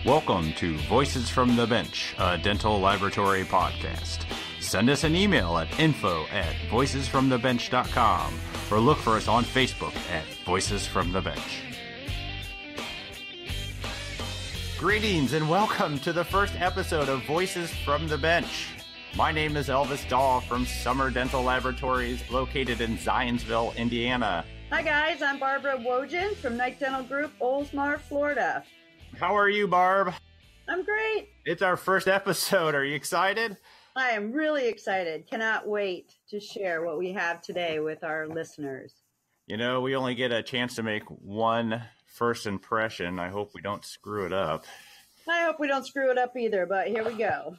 Welcome to Voices from the Bench, a dental laboratory podcast. Send us an email at info@voicesfromthebench.com or look for us on Facebook at Voices from the Bench. Greetings and welcome to the first episode of Voices from the Bench. My name is Elvis Dahl from Summer Dental Laboratories located in Zionsville, Indiana. Hi guys, I'm Barbara Wojin from Night Dental Group, Oldsmar, Florida. How are you, Barb? I'm great. It's our first episode. Are you excited? I am really excited. Cannot wait to share what we have today with our listeners. You know, we only get a chance to make one first impression. I hope we don't screw it up. I hope we don't screw it up either, but here we go.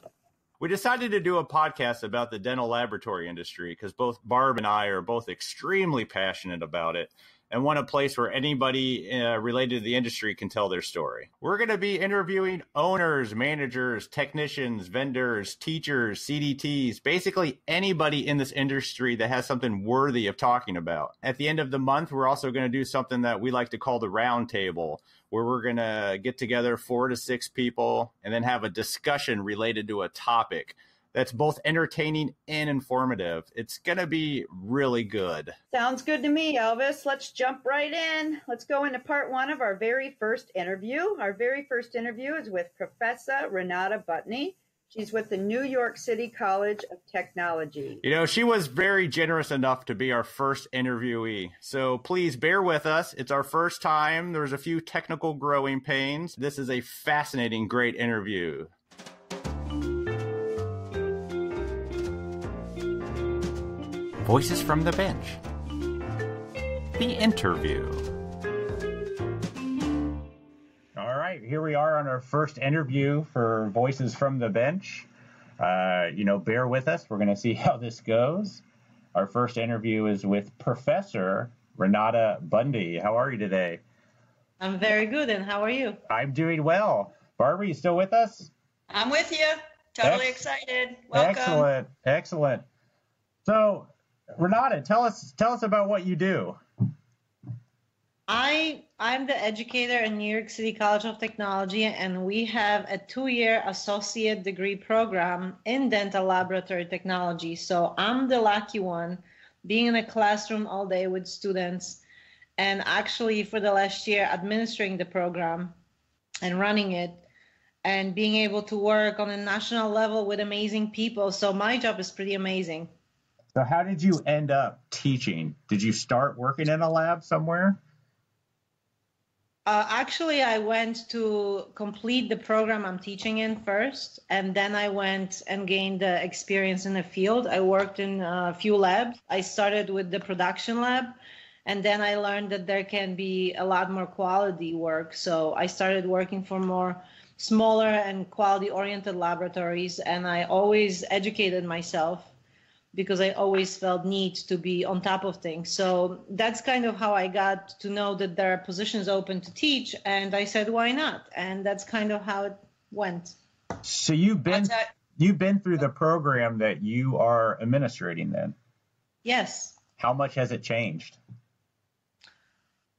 We decided to do a podcast about the dental laboratory industry because both Barb and I are both extremely passionate about it and want a place where anybody related to the industry can tell their story. We're going to be interviewing owners, managers, technicians, vendors, teachers, CDTs, basically anybody in this industry that has something worthy of talking about. At the end of the month, we're also going to do something that we like to call the round table, where we're going to get together 4 to 6 people and then have a discussion related to a topic that's both entertaining and informative. It's going to be really good. Sounds good to me, Elvis. Let's jump right in. Let's go into part 1 of our very first interview. Our very first interview is with Professor Renata Budny. She's with the New York City College of Technology. You know, she was very generous enough to be our first interviewee. So please bear with us. It's our first time. There's a few technical growing pains. This is a fascinating, great interview. Voices from the Bench. The interview. All right, here we are on our first interview for Voices from the Bench. Bear with us. We're going to see how this goes. Our first interview is with Professor Renata Budny. How are you today? I'm very good, and how are you? I'm doing well. Barbara, you still with us? I'm with you. Totally excited. Welcome. Excellent. So, Renata, tell us about what you do. I'm the educator in New York City College of Technology, and we have a 2-year associate degree program in dental laboratory technology. So I'm the lucky one, being in a classroom all day with students, and actually for the last year administering the program and running it and being able to work on a national level with amazing people. So my job is pretty amazing. So how did you end up teaching? Did you start working in a lab somewhere? Actually, I went to complete the program I'm teaching in first, and then I went and gained the experience in the field. I worked in a few labs. I started with the production lab, and then I learned that there can be a lot more quality work. So I started working for more smaller and quality-oriented laboratories, and I always educated myself, because I always felt need to be on top of things. So that's kind of how I got to know that there are positions open to teach, and I said, why not? And that's kind of how it went. So you've been through the program that you are administrating then? Yes. How much has it changed?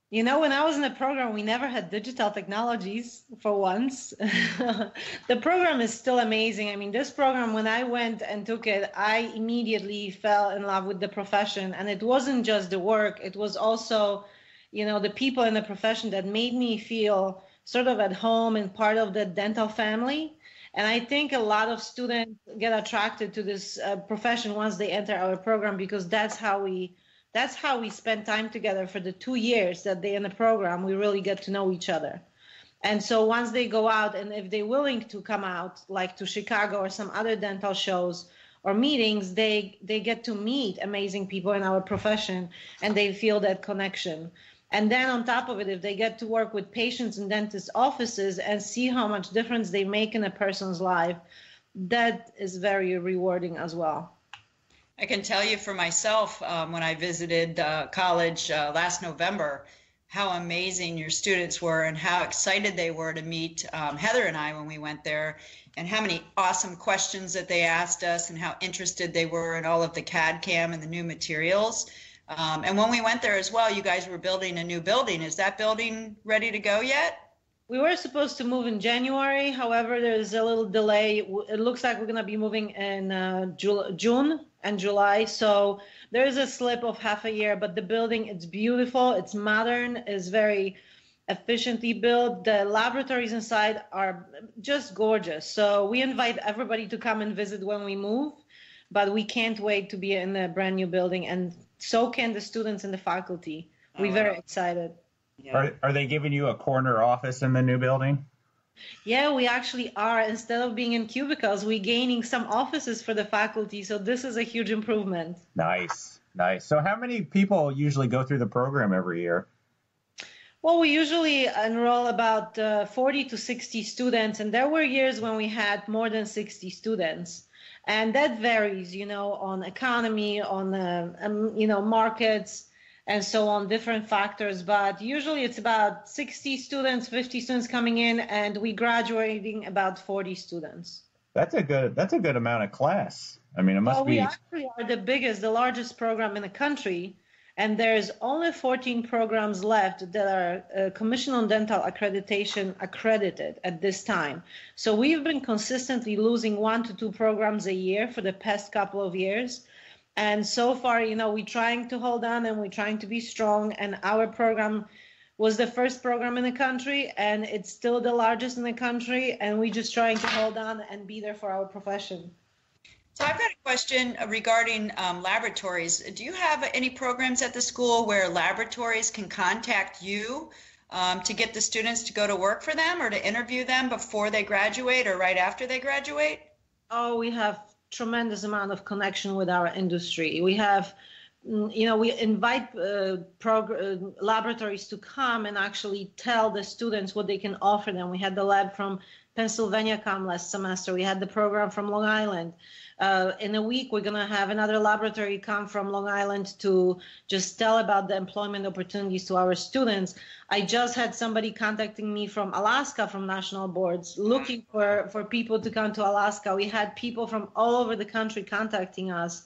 You know, when I was in the program, we never had digital technologies for once. The program is still amazing. I mean, this program, when I went and took it, I immediately fell in love with the profession. And it wasn't just the work. It was also, the people in the profession that made me feel sort of at home and part of the dental family. And I think a lot of students get attracted to this profession once they enter our program, because that's how we spend time together for the 2 years that they're in the program. We really get to know each other. And so once they go out, and if they're willing to come out, like to Chicago or some other dental shows or meetings, they get to meet amazing people in our profession, and they feel that connection. And then on top of it, if they get to work with patients in dentist offices and see how much difference they make in a person's life, that is very rewarding as well. I can tell you for myself, when I visited college last November, how amazing your students were and how excited they were to meet Heather and I when we went there, and how many awesome questions that they asked us and how interested they were in all of the CAD CAM and the new materials. And when we went there as well, you guys were building a new building. Is that building ready to go yet? We were supposed to move in January. However, there's a little delay. It looks like we're going to be moving in June and July. So there is a slip of half a year, but the building, it's beautiful. It's modern. It's very efficiently built. The laboratories inside are just gorgeous. So we invite everybody to come and visit when we move, but we can't wait to be in a brand new building. And so can the students and the faculty. We're very excited. Yeah. Are they giving you a corner office in the new building? Yeah, we actually are. Instead of being in cubicles, we're gaining some offices for the faculty. So this is a huge improvement. Nice, nice. So how many people usually go through the program every year? Well, we usually enroll about 40 to 60 students. And there were years when we had more than 60 students. And that varies, on economy, on, markets, and so on, different factors. But usually it's about 60 students, 50 students coming in, and we graduating about 40 students. That's a good amount of class. I mean, it must be. We actually are the largest program in the country, and there's only 14 programs left that are Commission on Dental Accreditation accredited at this time. So we've been consistently losing 1 to 2 programs a year for the past couple of years. And so far, we're trying to hold on and we're trying to be strong. And our program was the first program in the country, and it's still the largest in the country. And we're just trying to hold on and be there for our profession. So I've got a question regarding laboratories. Do you have any programs at the school where laboratories can contact you to get the students to go to work for them or to interview them before they graduate or right after they graduate? Oh, we have tremendous amount of connection with our industry. We have, we invite laboratories to come and actually tell the students what they can offer them. We had the lab from Pennsylvania come last semester. We had the program from Long Island. In a week, we're going to have another laboratory come from Long Island to just tell about the employment opportunities to our students. I just had somebody contacting me from Alaska, from national boards, looking for people to come to Alaska. We had people from all over the country contacting us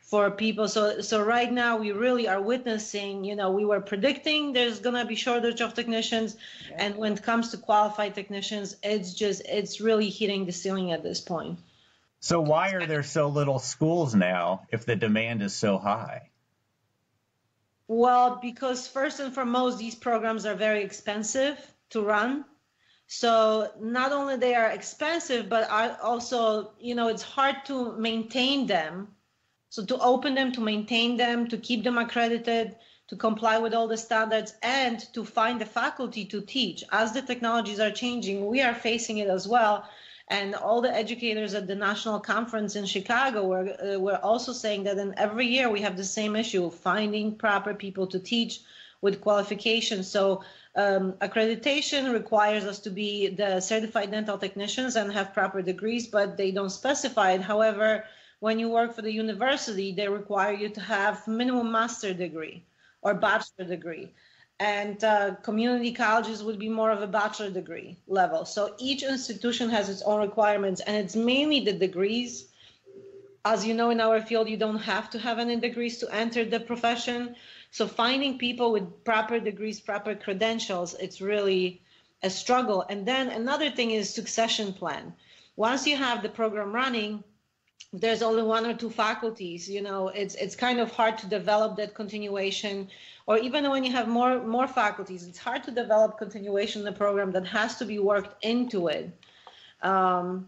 for people. So right now we really are witnessing, we were predicting there's going to be shortage of technicians. Yeah. And when it comes to qualified technicians, it's really hitting the ceiling at this point. So why are there so little schools now if the demand is so high? Well, because first and foremost, these programs are very expensive to run. So not only they are expensive, but are also, it's hard to maintain them. So to open them, to maintain them, to keep them accredited, to comply with all the standards, and to find the faculty to teach. As the technologies are changing, we are facing it as well. And all the educators at the national conference in Chicago were also saying that in every year we have the same issue, finding proper people to teach with qualifications. So accreditation requires us to be the certified dental technicians and have proper degrees, but they don't specify it. However, when you work for the university, they require you to have minimum master degree or bachelor degree. And community colleges would be more of a bachelor degree level. So each institution has its own requirements, and it's mainly the degrees. As you know, in our field, you don't have to have any degrees to enter the profession. So finding people with proper degrees, proper credentials, it's really a struggle. And then another thing is succession plan. Once you have the program running, there's only 1 or 2 faculties, it's kind of hard to develop that continuation. Or even when you have more faculties, it's hard to develop continuation in the program that has to be worked into it. And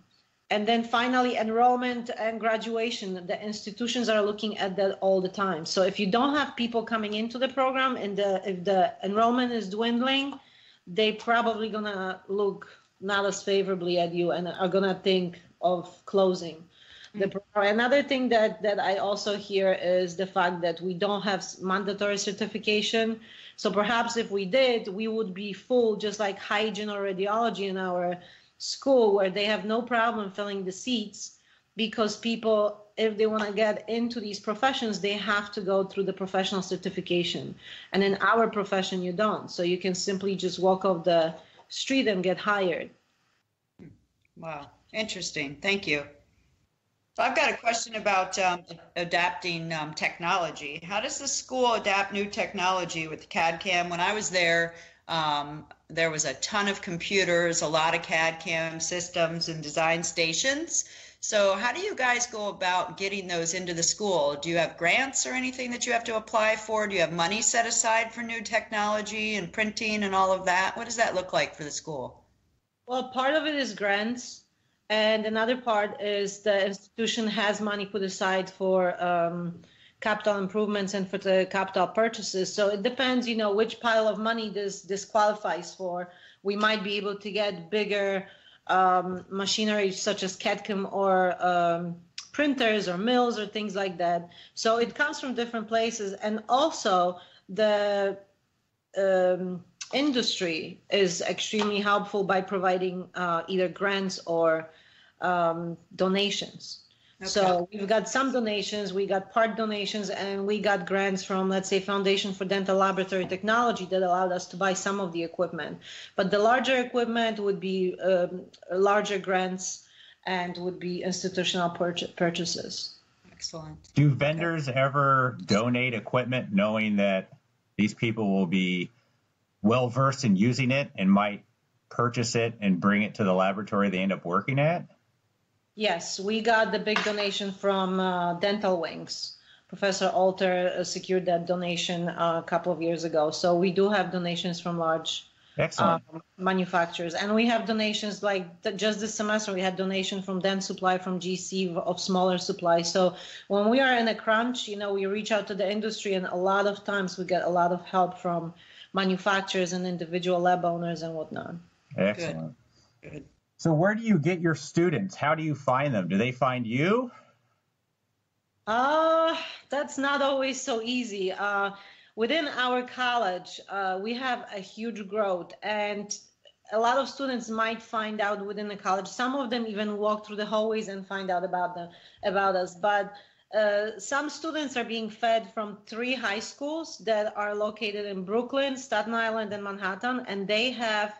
then finally, enrollment and graduation. The institutions are looking at that all the time. So if you don't have people coming into the program and if the enrollment is dwindling, they probably gonna look not as favorably at you and are gonna think of closing. Another thing that I also hear is the fact that we don't have mandatory certification. So perhaps if we did, we would be full, just like hygiene or radiology in our school, where they have no problem filling the seats, because people, if they want to get into these professions, they have to go through the professional certification. And in our profession, you don't. So you can simply just walk off the street and get hired. Wow, interesting. Thank you. So I've got a question about adapting technology. How does the school adapt new technology with CAD/CAM? When I was there, there was a ton of computers, a lot of CAD CAM systems and design stations. So how do you guys go about getting those into the school? Do you have grants or anything that you have to apply for? Do you have money set aside for new technology and printing and all of that? What does that look like for the school? Well, part of it is grants, and another part is the institution has money put aside for capital improvements and for the capital purchases. So it depends, which pile of money this qualifies for. We might be able to get bigger machinery such as CAD/CAM or printers or mills or things like that. So it comes from different places. And also the industry is extremely helpful by providing either grants or donations. Okay. So we've got some donations, we got part donations, and we got grants from, let's say, Foundation for Dental Laboratory Technology that allowed us to buy some of the equipment. But the larger equipment would be larger grants and would be institutional purchases. Excellent. Do vendors ever donate equipment knowing that these people will be well-versed in using it and might purchase it and bring it to the laboratory they end up working at? Yes, we got the big donation from Dental Wings. Professor Alter secured that donation a couple of years ago. So we do have donations from large manufacturers. And we have donations like just this semester, we had donation from Dent Supply, from GC, of smaller supply. So when we are in a crunch, we reach out to the industry, and a lot of times we get a lot of help from manufacturers and individual lab owners and whatnot. Excellent. Good. So where do you get your students? How do you find them? Do they find you? That's not always so easy. Within our college, we have a huge growth, and a lot of students might find out within the college. Some of them even walk through the hallways and find out about us. But some students are being fed from 3 high schools that are located in Brooklyn, Staten Island, and Manhattan, and they have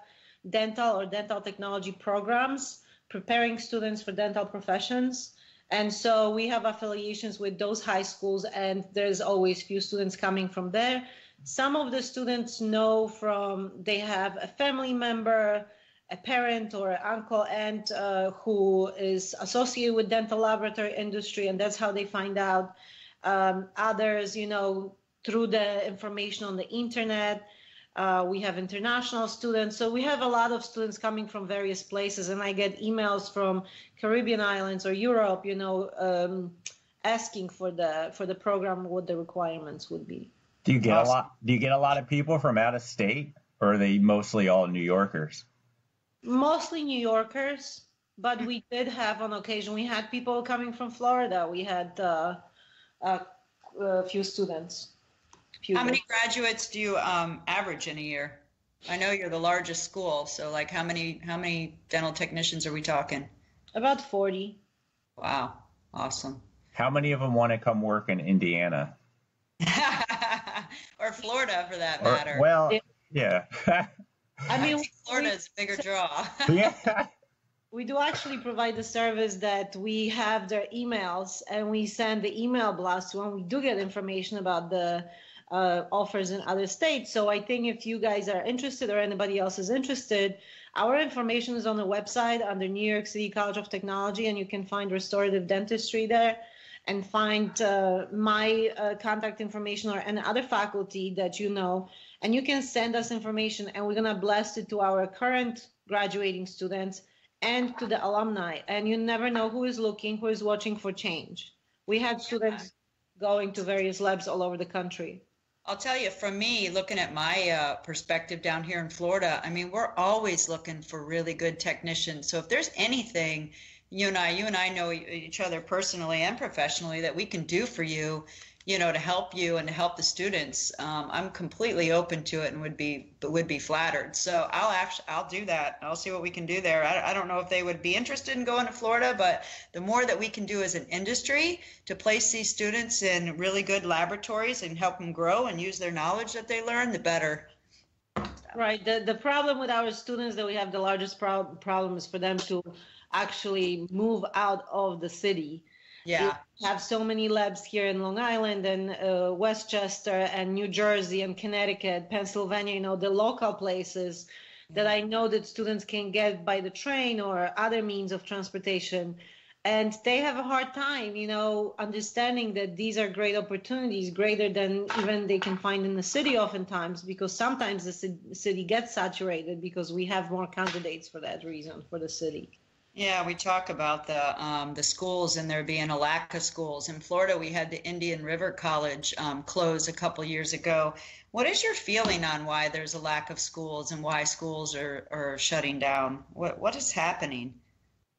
dental or dental technology programs preparing students for dental professions. And so we have affiliations with those high schools, and there's always few students coming from there. Some of the students know they have a family member, a parent or an uncle, aunt who is associated with dental laboratory industry, and that's how they find out. Others, through the information on the internet. We have international students. So we have a lot of students coming from various places, and I get emails from Caribbean islands or Europe, asking for the program, what the requirements would be. Do you get a lot of people from out of state, or are they mostly all New Yorkers? Mostly New Yorkers, but we did have on occasion, we had people coming from Florida. We had a few students. How many graduates do you average in a year? I know you're the largest school, so like how many dental technicians are we talking? About 40. Wow, awesome. How many of them want to come work in Indiana? Or Florida, for that matter. Yeah. I mean, Florida is a bigger draw. Yeah. We do actually provide the service that we have their emails, and we send the email blast when we do get information about the offers in other states. So I think if you guys are interested, or anybody else is interested, our information is on the website under New York City College of Technology, and you can find Restorative Dentistry there and find my contact information or any other faculty that and you can send us information, and we're going to blast it to our current graduating students and to the alumni. And you never know who is looking, who is watching for change. We had students going to various labs all over the country. I'll tell you, from me, looking at my perspective down here in Florida, I mean, we're always looking for really good technicians. So if there's anything you and I know each other personally and professionally that we can do for you, to help you and to help the students, I'm completely open to it and would be flattered. So I'll do that. I'll see what we can do there. I don't know if they would be interested in going to Florida, but the more that we can do as an industry to place these students in really good laboratories and help them grow and use their knowledge that they learn, the better. Right. The problem with our students that we have the largest problem is for them to actually move out of the city. Yeah. We have so many labs here in Long Island and Westchester and New Jersey and Connecticut, Pennsylvania, the local places that I know that students can get by the train or other means of transportation. And they have a hard time, understanding that these are great opportunities, greater than even they can find in the city oftentimes, because sometimes the city gets saturated because we have more candidates for that reason for the city. Yeah, we talk about the schools and there being a lack of schools. In Florida, we had the Indian River College close a couple years ago. What is your feeling on why there's a lack of schools and why schools are shutting down? What is happening?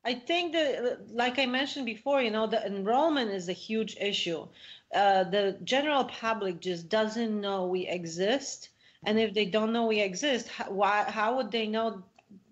I think that, like I mentioned before, the enrollment is a huge issue. The general public just doesn't know we exist. And if they don't know we exist, how would they know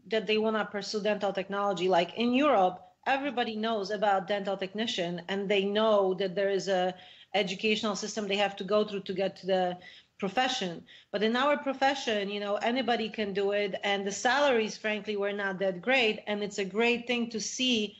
that they want to pursue dental technology? Like in Europe, everybody knows about dental technician, and they know that there is a educational system they have to go through to get to the profession. But in our profession, anybody can do it, and the salaries, frankly, were not that great. And it's a great thing to see.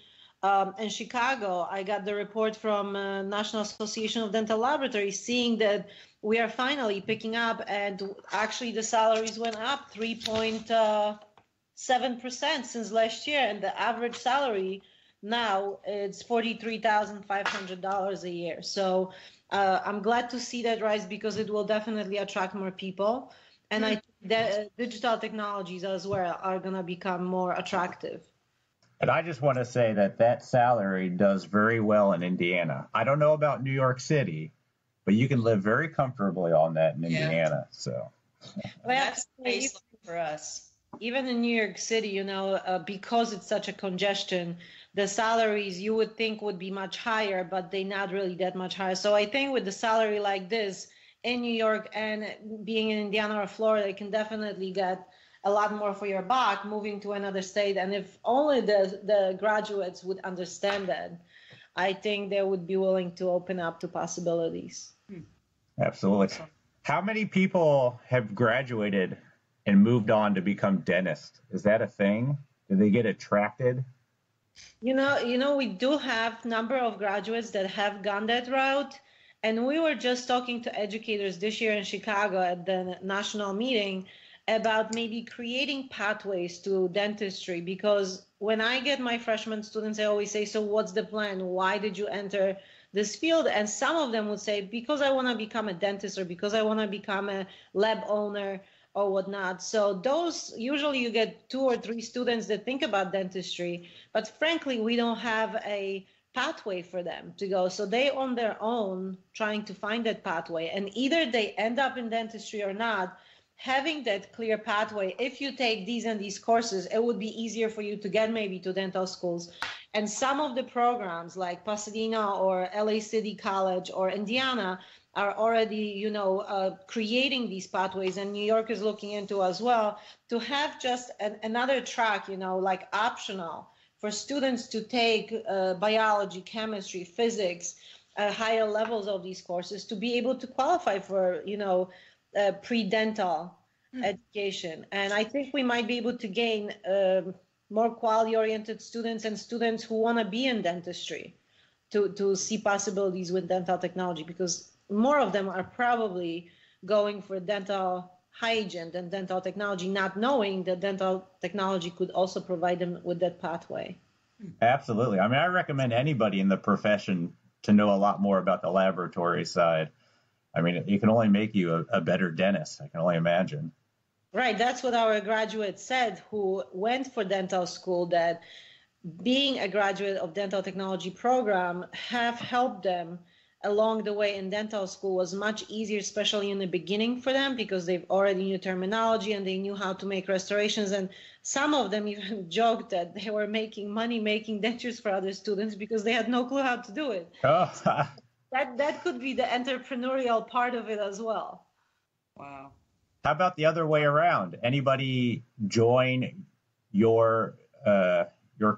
In Chicago, I got the report from National Association of Dental Laboratories, seeing that we are finally picking up, and actually the salaries went up 3.7% since last year, and the average salary now it's $43,500 a year. So I'm glad to see that rise, because it will definitely attract more people, and I think that digital technologies as well are going to become more attractive. And I just want to say that salary does very well in Indiana. I don't know about New York City, but you can live very comfortably on that in Indiana. So that's baseline for us. Even in New York City, because it's such a congestion, the salaries you would think would be much higher, but they're not really that much higher. So I think with the salary like this in New York and being in Indiana or Florida, you can definitely get a lot more for your buck moving to another state. And if only the graduates would understand that, I think they would be willing to open up to possibilities. Absolutely. How many people have graduated and moved on to become dentists? Is that a thing? Do they get attracted? We do have number of graduates that have gone that route. And we were just talking to educators this year in Chicago at the national meeting about maybe creating pathways to dentistry, because when I get my freshman students, I always say, so what's the plan? Why did you enter this field? And some of them would say, because I want to become a dentist, or because I want to become a lab owner or whatnot. So those, usually you get 2 or 3 students that think about dentistry, but frankly, we don't have a pathway for them to go. So they on their own trying to find that pathway, and either they end up in dentistry or not. Having that clear pathway, if you take these and these courses, it would be easier for you to get maybe to dental schools. And some of the programs like Pasadena or LA City College or Indiana are already, creating these pathways, and New York is looking into as well, to have just another track, like optional for students to take biology, chemistry, physics, higher levels of these courses to be able to qualify for, pre-dental education. And I think we might be able to gain more quality-oriented students and students who want to be in dentistry to see possibilities with dental technology, because more of them are probably going for dental hygiene than dental technology, not knowing that dental technology could also provide them with that pathway. Absolutely. I mean, I recommend anybody in the profession to know a lot more about the laboratory side. I mean, it can only make you a better dentist, I can only imagine. Right. That's what our graduates said who went for dental school, that being a graduate of dental technology program have helped them along the way in dental school. Was much easier, especially in the beginning for them, because they've already knew terminology and they knew how to make restorations. And some of them even joked that they were making money making dentures for other students because they had no clue how to do it. Oh. That could be the entrepreneurial part of it as well. Wow. How about the other way around? Anybody join your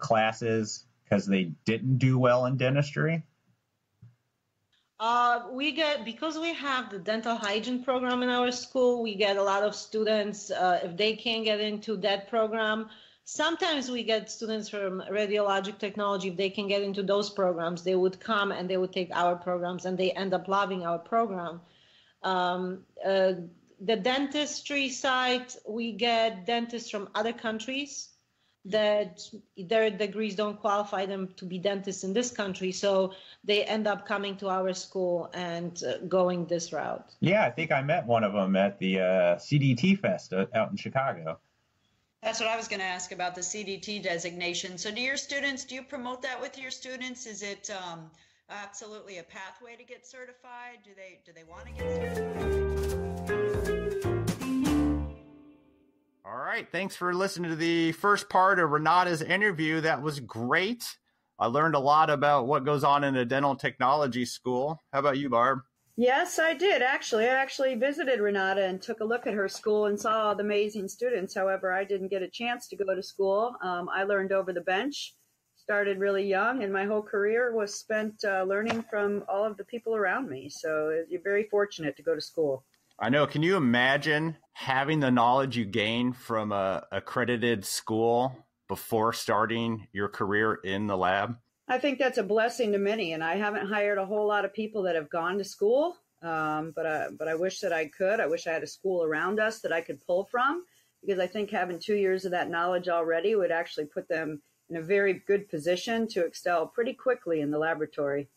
classes because they didn't do well in dentistry? Because we have the dental hygiene program in our school, we get a lot of students, if they can't get into that program. Sometimes we get students from radiologic technology. If they can get into those programs, they would come and they would take our programs, and they end up loving our program. the dentistry side, we get dentists from other countries that their degrees don't qualify them to be dentists in this country. So they end up coming to our school and going this route. Yeah, I think I met one of them at the CDT Fest out in Chicago. That's what I was going to ask about the CDT designation. So do you promote that with your students? Is it absolutely a pathway to get certified? Do they want to get certified? All right. Thanks for listening to the first part of Renata's interview. That was great. I learned a lot about what goes on in a dental technology school. How about you, Barb? Yes, I did. Actually, I actually visited Renata and took a look at her school and saw all the amazing students. However, I didn't get a chance to go to school. I learned over the bench, started really young, and my whole career was spent learning from all of the people around me. So you're very fortunate to go to school. I know. Can you imagine having the knowledge you gain from a accredited school before starting your career in the lab? I think that's a blessing to many, and I haven't hired a whole lot of people that have gone to school, but I wish that I could. I wish I had a school around us that I could pull from, because I think having 2 years of that knowledge already would actually put them in a very good position to excel pretty quickly in the laboratory.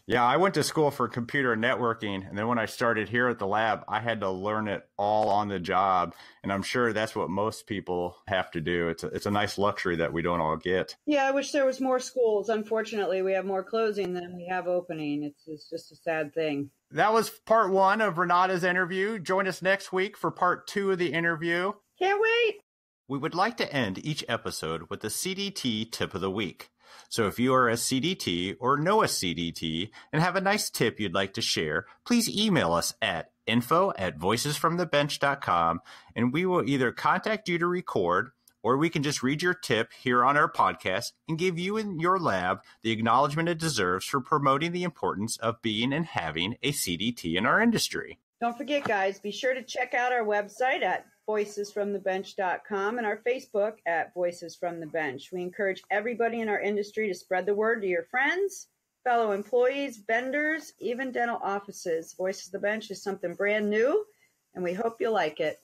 Yeah, I went to school for computer networking, and then when I started here at the lab, I had to learn it all on the job, and I'm sure that's what most people have to do. It's a nice luxury that we don't all get. Yeah, I wish there was more schools. Unfortunately, we have more closing than we have opening. It's just a sad thing. That was part 1 of Renata's interview. Join us next week for part 2 of the interview. Can't wait. We would like to end each episode with the CDT tip of the week. So if you are a CDT or know a CDT and have a nice tip you'd like to share, please email us at info@voicesfromthebench.com, and we will either contact you to record, or we can just read your tip here on our podcast and give you and your lab the acknowledgement it deserves for promoting the importance of being and having a CDT in our industry. Don't forget, guys, be sure to check out our website at voicesfromthebench.com and our Facebook at Voices from the Bench. We encourage everybody in our industry to spread the word to your friends, fellow employees, vendors, even dental offices. Voices of the Bench is something brand new, and we hope you like it.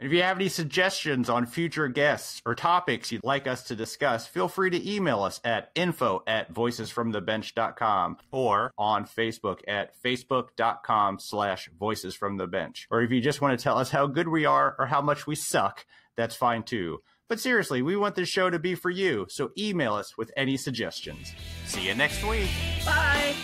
And if you have any suggestions on future guests or topics you'd like us to discuss, feel free to email us at info@voicesfromthebench.com or on Facebook at facebook.com/voicesfromthebench. Or if you just want to tell us how good we are or how much we suck, that's fine too. But seriously, we want this show to be for you, so email us with any suggestions. See you next week. Bye.